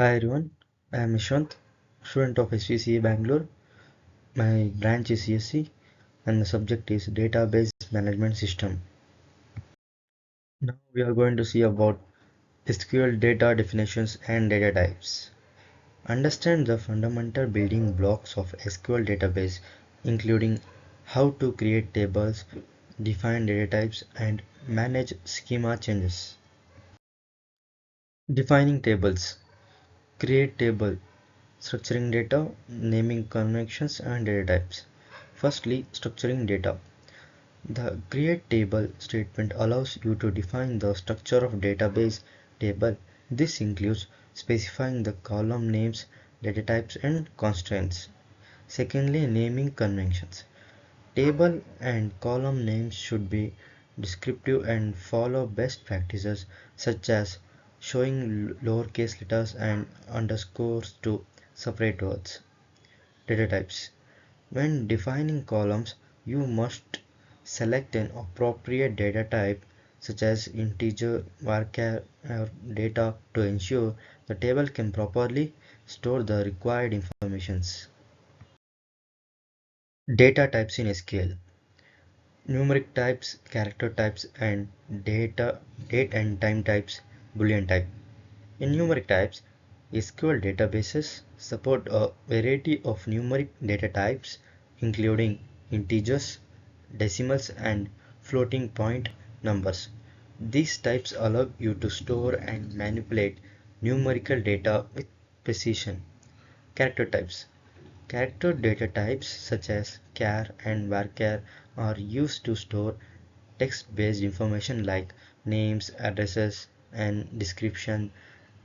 Hi everyone, I am Nishant, student of SVCA Bangalore. My branch is CSC and the subject is Database Management System. Now we are going to see about SQL data definitions and data types. Understand the fundamental building blocks of SQL database, including how to create tables, define data types, and manage schema changes. Defining tables. Create table. Structuring data, naming connections and data types. Firstly, structuring data. The create table statement allows you to define the structure of database table. This includes specifying the column names, data types and constraints. Secondly, naming conventions. Table and column names should be descriptive and follow best practices such as showing lowercase letters and underscores to separate words. Data types. When defining columns, you must select an appropriate data type such as integer, varchar, or data to ensure the table can properly store the required informations. Data types in SQL. Numeric types, character types, and date and time types, Boolean type. In numeric types, SQL databases support a variety of numeric data types, including integers, decimals, and floating point numbers. These types allow you to store and manipulate numerical data with precision. Character types. Character data types such as char and varchar are used to store text-based information like names, addresses, and description.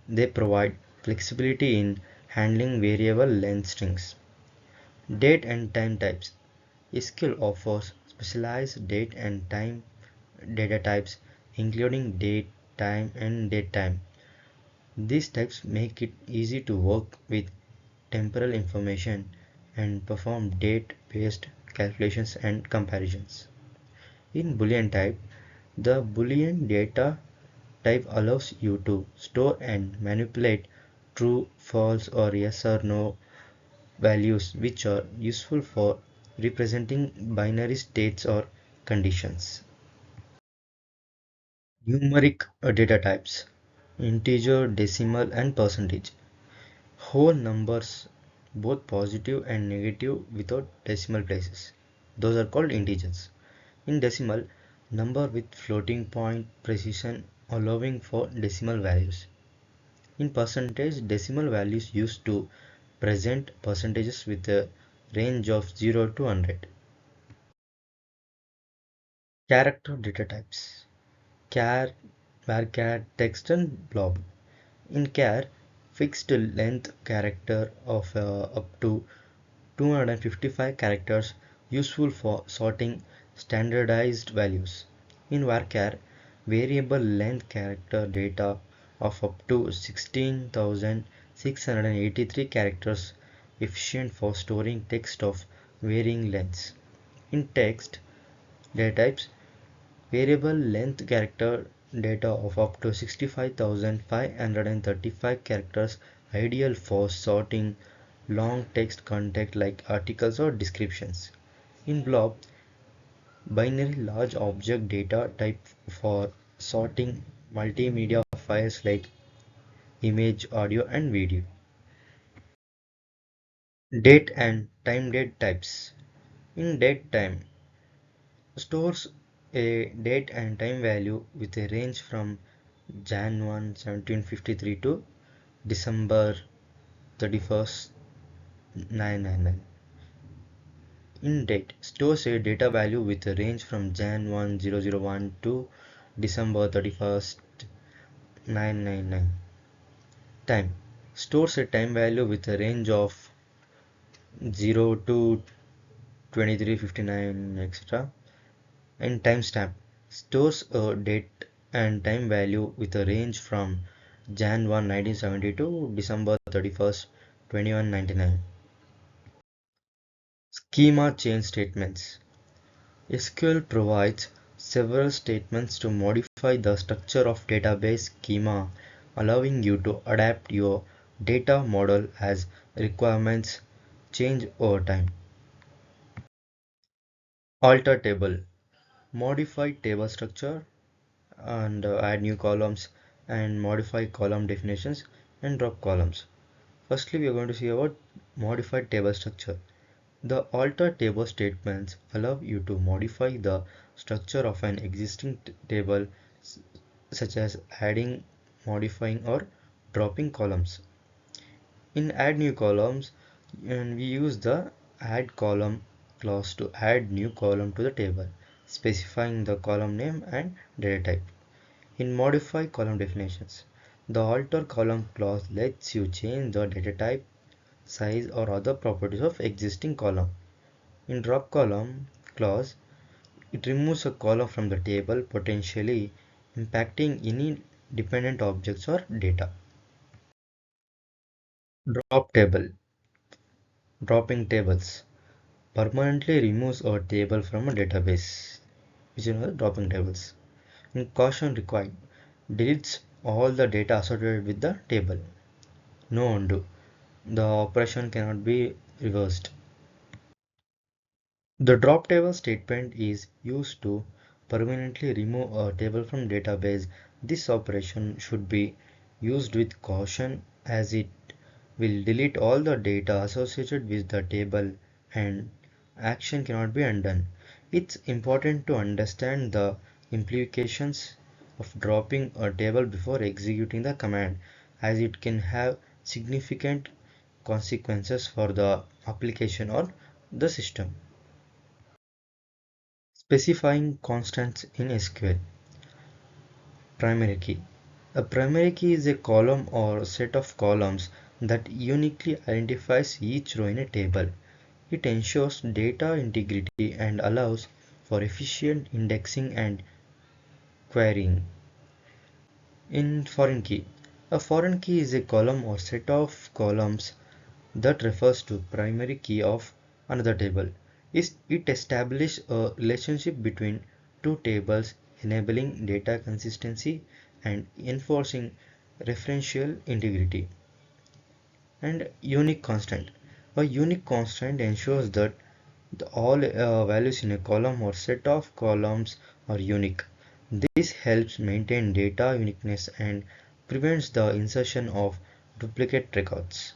They provide flexibility in handling variable length strings. Date and time types. SQL offers specialized date and time data types, including date, time, and datetime. These types make it easy to work with temporal information and perform date-based calculations and comparisons. In Boolean type, the Boolean data type allows you to store and manipulate true, false, or yes or no values, which are useful for representing binary states or conditions. Numeric data types: integer, decimal, and percentage. Whole numbers, both positive and negative without decimal places. Those are called integers. In decimal, number with floating point precision allowing for decimal values. In percentage, decimal values used to present percentages with a range of 0 to 100. Character data types: char, varchar, text, and blob. In char, fixed length character of up to 255 characters, useful for sorting standardized values. In varchar, variable length character data of up to 16,683 characters, efficient for storing text of varying lengths. In text data types, variable length character data of up to 65,535 characters, ideal for sorting long text content like articles or descriptions. In blob, binary large object data type for sorting multimedia files like image, audio, and video. Date and time date types. In date time, stores a date and time value with a range from Jan 1, 1753 to December 31st, 999. In date, stores a data value with a range from Jan 1, 001 to December 31st, 999. Time, stores a time value with a range of 0 to 2359, etc. And timestamp, stores a date and time value with a range from Jan 1, 1970 to December 31st, 2199. Schema change statements. SQL provides several statements to modify the structure of database schema, allowing you to adapt your data model as requirements change over time. Alter table, modify table structure and add new columns and modify column definitions and drop columns. Firstly, we are going to see about modified table structure. The alter table statements allow you to modify the structure of an existing table, such as adding, modifying, or dropping columns. In add new columns, and we use the add column clause to add new column to the table, specifying the column name and data type. In modify column definitions, the alter column clause lets you change the data type, size, or other properties of existing column. In drop column clause, it removes a column from the table, potentially impacting any dependent objects or data. Drop table, dropping tables, permanently removes a table from a database, which is dropping tables. In caution required, deletes all the data associated with the table. No undo. The operation cannot be reversed. The drop table statement is used to permanently remove a table from database. This operation should be used with caution as it will delete all the data associated with the table and action cannot be undone. It's important to understand the implications of dropping a table before executing the command, as it can have significant consequences for the application or the system. Specifying constants in SQL. Primary key. A primary key is a column or set of columns that uniquely identifies each row in a table. It ensures data integrity and allows for efficient indexing and querying. In foreign key. A foreign key is a column or set of columns that refers to primary key of another table. It establishes a relationship between two tables, enabling data consistency and enforcing referential integrity. And unique constant. A unique constant ensures that all values in a column or set of columns are unique. This helps maintain data uniqueness and prevents the insertion of duplicate records.